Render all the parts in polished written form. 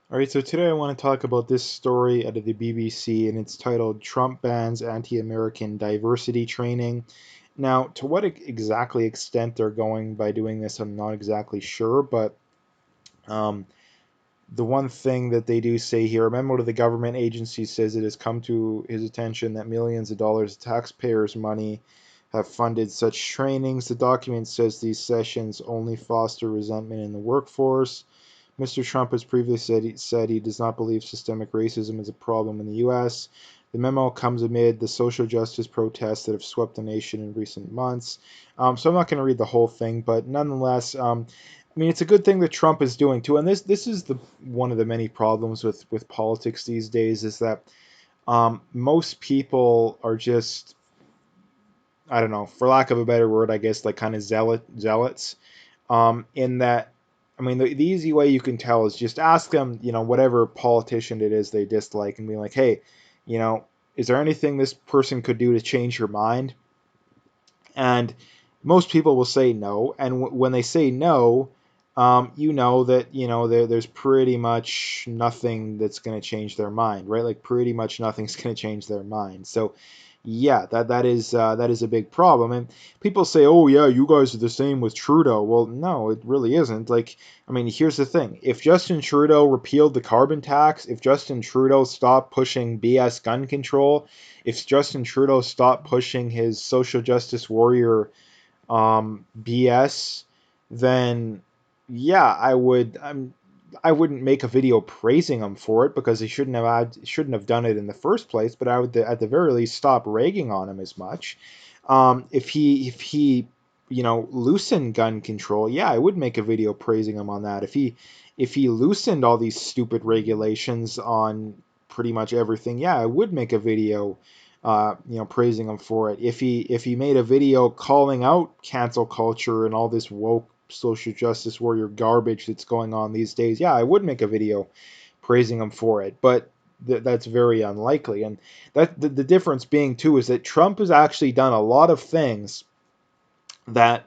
All right, so today I want to talk about this story out of the BBC, and it's titled Trump Bans Anti-American Diversity Training. Now, to what exactly extent they're going by doing this, I'm not exactly sure, but um, the one thing that they do say here, a memo to the government agency says it has come to his attention that millions of dollars of taxpayers' money have funded such trainings. The document says these sessions only foster resentment in the workforce. Mr. Trump has previously said he does not believe systemic racism is a problem in the U.S. The memo comes amid the social justice protests that have swept the nation in recent months. So I'm not going to read the whole thing, but nonetheless, I mean, it's a good thing that Trump is doing too. And this is the one of the many problems with politics these days is that most people are just, I don't know, for lack of a better word, I guess, like kind of zealots. In that, I mean, the easy way you can tell is just ask them, whatever politician it is they dislike, and be like, hey, you know, is there anything this person could do to change your mind? And most people will say no. And when they say no, you know that there's pretty much nothing that's going to change their mind, right? Like pretty much nothing's going to change their mind. So yeah, that is a big problem. And people say, "Oh yeah, you guys are the same with Trudeau." Well, no, it really isn't. Like, I mean, here's the thing: if Justin Trudeau repealed the carbon tax, if Justin Trudeau stopped pushing BS gun control, if Justin Trudeau stopped pushing his social justice warrior BS, then yeah, I wouldn't make a video praising him for it because he shouldn't have done it in the first place. But I would at the very least stop ragging on him as much. If he loosened gun control, yeah, I would make a video praising him on that. If he loosened all these stupid regulations on pretty much everything, yeah, I would make a video praising him for it. If he made a video calling out cancel culture and all this woke social justice warrior garbage that's going on these days, yeah, I would make a video praising him for it. But that's very unlikely. And that the difference being too is that Trump has actually done a lot of things that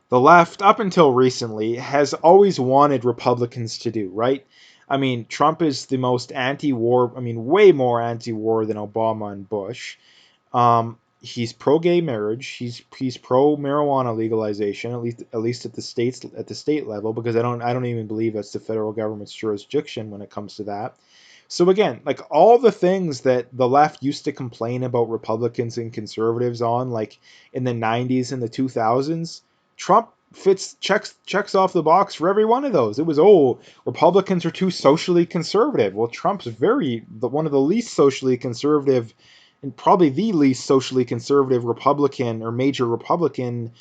the left, up until recently, has always wanted Republicans to do, right? I mean, Trump is the most anti-war, I mean, way more anti-war than Obama and Bush. He's pro-gay marriage. He's pro-marijuana legalization, at least at the state level, because I don't even believe that's the federal government's jurisdiction when it comes to that. So again, like all the things that the left used to complain about Republicans and conservatives on, like in the 90s and the 2000s, Trump fits checks off the box for every one of those. It was, oh, Republicans are too socially conservative. Well, Trump's one of the least socially conservative and probably the least socially conservative Republican or major Republican,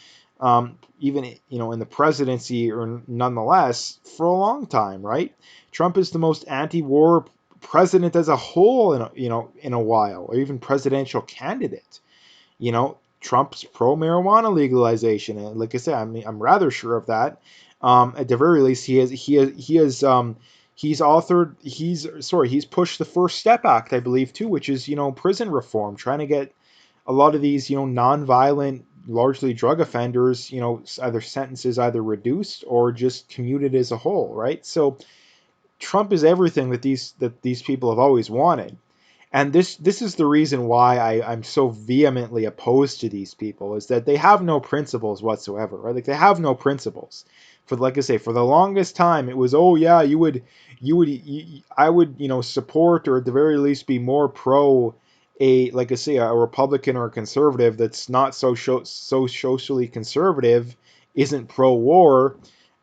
even in the presidency or nonetheless for a long time, right? Trump is the most anti-war president as a whole in a while, or even presidential candidate. Trump's pro marijuana legalization, and like I said, I mean, I'm rather sure of that. At the very least, he's pushed the First Step Act, I believe, too, which is prison reform, trying to get a lot of these non-violent, largely drug offenders, either sentences either reduced or just commuted as a whole, right? So Trump is everything that these people have always wanted. And this is the reason why I'm so vehemently opposed to these people is that they have no principles whatsoever, right? Like they have no principles. For like I say, for the longest time, it was, oh yeah, I would support or at the very least be more pro like I say a Republican or a conservative that's not so socially conservative, isn't pro war,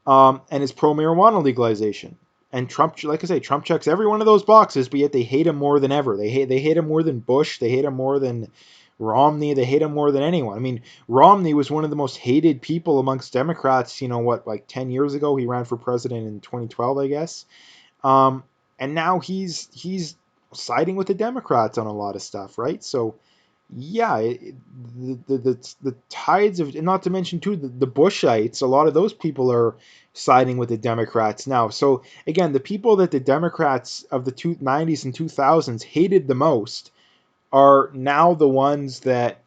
and is pro marijuana legalization. And Trump, like I say, Trump checks every one of those boxes, but yet they hate him more than ever. They hate him more than Bush. They hate him more than Romney. They hate him more than anyone. I mean, Romney was one of the most hated people amongst Democrats. Like 10 years ago, he ran for president in 2012, I guess. Um, and now he's siding with the Democrats on a lot of stuff, right? So yeah, the tides of, and not to mention too the Bushites, a lot of those people are siding with the Democrats now. So again, the people that the Democrats of the 90s and 2000s hated the most are now the ones that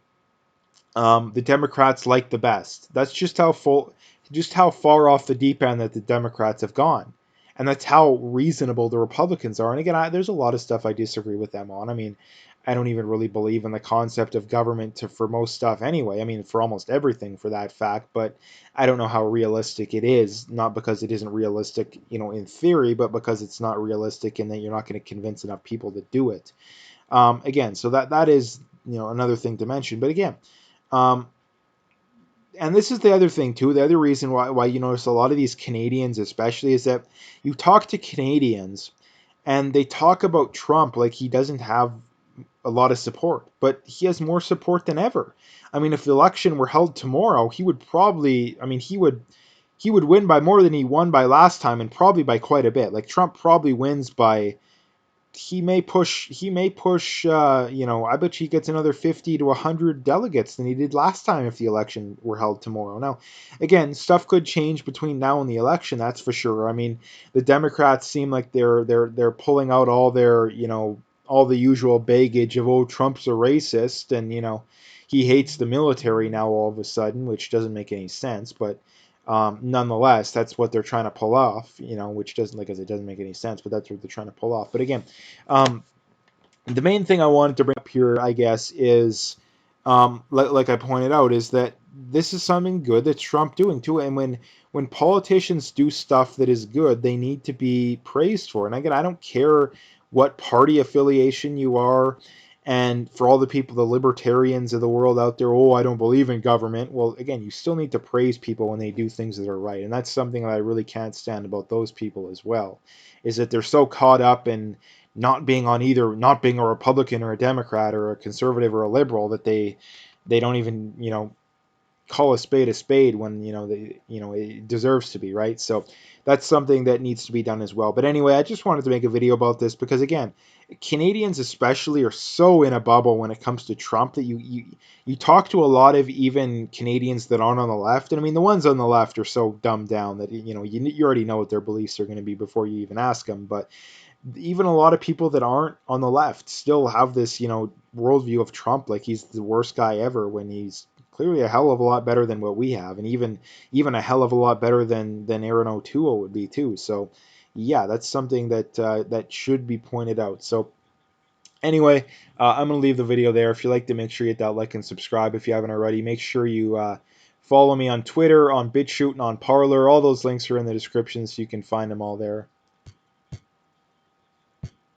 the Democrats like the best. That's just how far off the deep end that the Democrats have gone. And that's how reasonable the Republicans are. And again, there's a lot of stuff I disagree with them on. I mean, I don't even really believe in the concept of government for most stuff anyway. I mean, for almost everything for that fact, but I don't know how realistic it is, not because it isn't realistic, in theory, but because it's not realistic and that you're not going to convince enough people to do it. Again, so that is, another thing to mention. But again, um, and this is the other thing too. The other reason why you notice a lot of these Canadians, especially, is that you talk to Canadians and they talk about Trump like he doesn't have a lot of support, but he has more support than ever. I mean, if the election were held tomorrow, he would probably, I mean, he would win by more than he won by last time, and probably by quite a bit. Like Trump probably wins by, he may push I bet he gets another 50 to 100 delegates than he did last time if the election were held tomorrow. Now, again, stuff could change between now and the election, that's for sure. I mean, the Democrats seem like they're pulling out all their, all the usual baggage of, oh, Trump's a racist, and he hates the military now all of a sudden, which doesn't make any sense. But nonetheless, that's what they're trying to pull off, which doesn't, like I said, doesn't make any sense, but that's what they're trying to pull off. But again, um, the main thing I wanted to bring up here, I guess, is, like I pointed out, is that this is something good that Trump doing too. And when politicians do stuff that is good, they need to be praised for. And again, I don't care what party affiliation you are. And for all the people, the libertarians of the world out there, oh, I don't believe in government. Well, again, you still need to praise people when they do things that are right. And that's something that I really can't stand about those people as well, is that they're so caught up in not being a Republican or a Democrat or a conservative or a liberal, that they don't even, call a spade when it deserves to be, right? So that's something that needs to be done as well. But anyway, I just wanted to make a video about this because, again, Canadians especially are so in a bubble when it comes to Trump that you talk to a lot of even Canadians that aren't on the left, and I mean the ones on the left are so dumbed down that you already know what their beliefs are going to be before you even ask them. But even a lot of people that aren't on the left still have this, worldview of Trump like he's the worst guy ever, when he's clearly a hell of a lot better than what we have, and even a hell of a lot better than Aaron O'Toole would be too. So, yeah, that's something that should be pointed out. So, anyway, I'm gonna leave the video there. If you liked it, make sure you hit that like and subscribe if you haven't already. Make sure you follow me on Twitter, on BitChute, and on Parler. All those links are in the description, so you can find them all there.